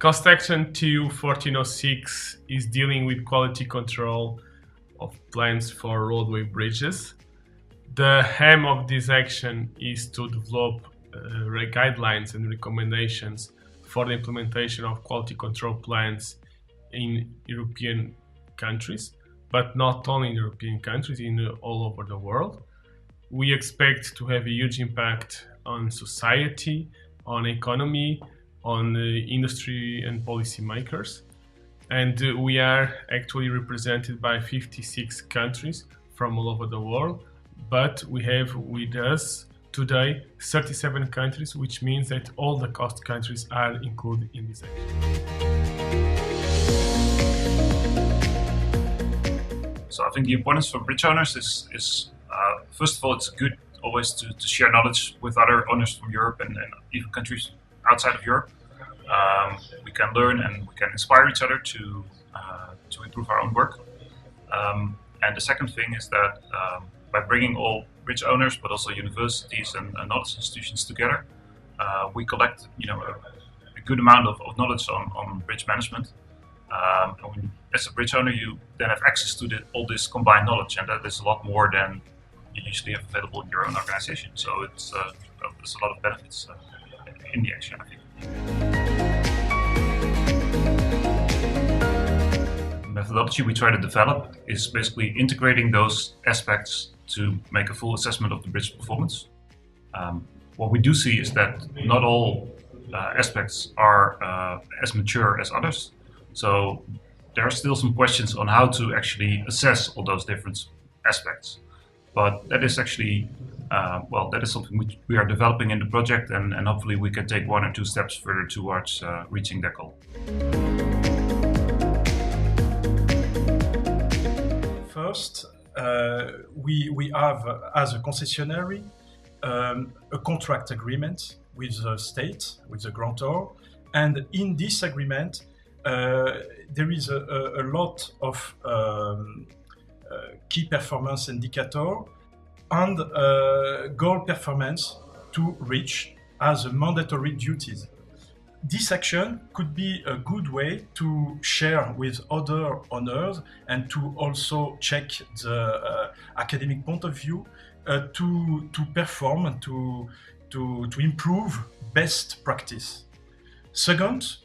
Cost action TU1406 is dealing with quality control of plans for roadway bridges. The aim of this action is to develop guidelines and recommendations for the implementation of quality control plans in European countries, but not only in European countries, all over the world. We expect to have a huge impact on society, on economy, on industry and policymakers. And we are actually represented by 56 countries from all over the world, but we have with us today 37 countries, which means that all the cost countries are included in this action. So I think the importance for bridge owners is first of all, it's good always to share knowledge with other owners from Europe and even countries outside of Europe. We can learn and we can inspire each other to improve our own work. And the second thing is that by bringing all bridge owners, but also universities and knowledge institutions together, we collect a good amount of knowledge on bridge management. And as a bridge owner, you then have access to all this combined knowledge, and that is a lot more than you usually have available in your own organization. So there's a lot of benefits in the action, I think. The methodology we try to develop is basically integrating those aspects to make a full assessment of the bridge performance. What we do see is that not all aspects are as mature as others. So there are still some questions on how to actually assess all those different aspects. But that is actually, that is something which we are developing in the project, and hopefully we can take 1 or 2 steps further towards reaching that goal. First, we have, as a concessionary, a contract agreement with the state, with the grantor, and in this agreement, there is a lot of key performance indicator and goal performance to reach as a mandatory duties. This action could be a good way to share with other owners and to also check the academic point of view to perform and to improve best practice. Second,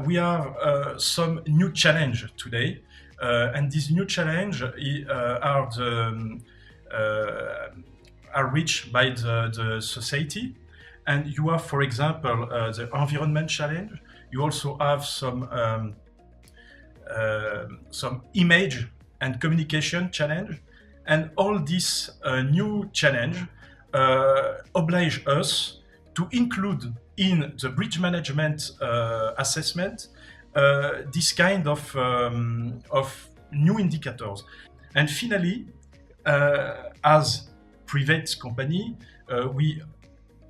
we have some new challenge today, and these new challenge are reached by the society. And you have, for example, the environment challenge. You also have some image and communication challenge, and all this new challenge oblige us to include in the bridge management assessment this kind of new indicators. And finally, as private company, we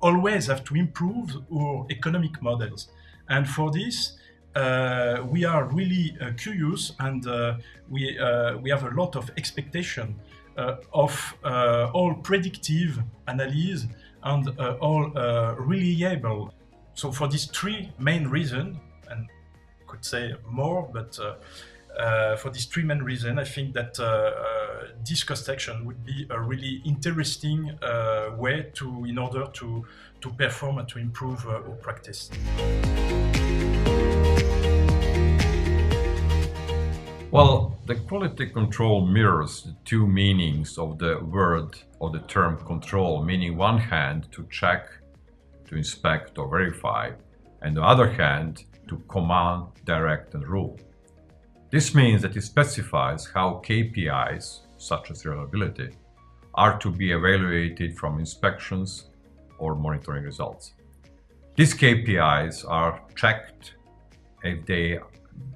always have to improve our economic models. And for this, we are really curious, and we have a lot of expectation of all predictive analysis and all reliable. So for these 3 main reasons, and I could say more, but for these 3 main reasons, I think that this cost action would be a really interesting way in order to perform and to improve our practice. Well, the quality control mirrors the 2 meanings of the word or the term control, meaning one hand to check, to inspect or verify, and the other hand to command, direct and rule. This means that it specifies how KPIs, such as reliability, are to be evaluated from inspections or monitoring results. These KPIs are checked if they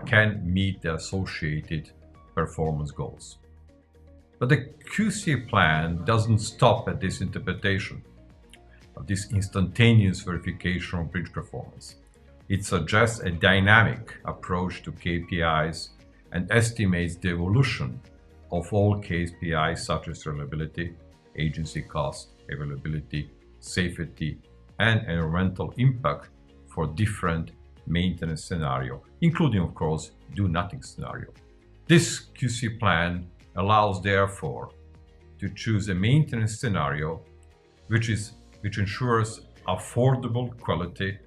can meet the associated performance goals. But the QC plan doesn't stop at this interpretation of this instantaneous verification of bridge performance. It suggests a dynamic approach to KPIs and estimates the evolution of all KPIs such as reliability, agency cost, availability, safety, and environmental impact for different maintenance scenario, including, of course, do nothing scenario. This QC plan allows, therefore, to choose a maintenance scenario which ensures affordable quality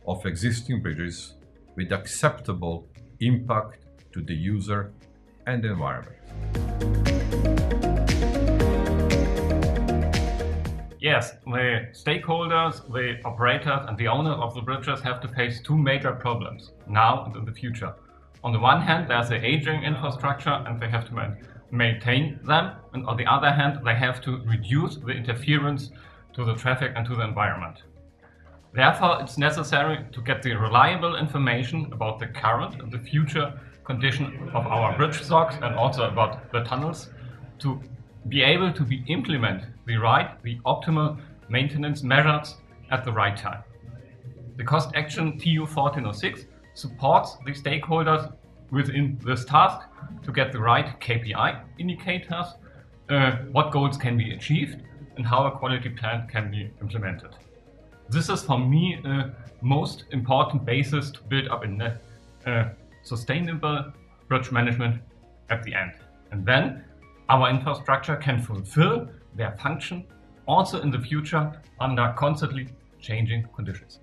of existing bridges with acceptable impact to the user and the environment. Yes, the stakeholders, the operators and the owners of the bridges have to face two major problems now and in the future. On the one hand, there's the aging infrastructure and they have to maintain them, and on the other hand, they have to reduce the interference to the traffic and to the environment. Therefore, it's necessary to get the reliable information about the current and the future condition of our bridge stocks and also about the tunnels to be able to implement the optimal maintenance measures at the right time. The cost action TU1406 supports the stakeholders within this task to get the right KPI indicators, what goals can be achieved, and how a quality plan can be implemented. This is for me the most important basis to build up a sustainable bridge management at the end. And then our infrastructure can fulfill their function also in the future under constantly changing conditions.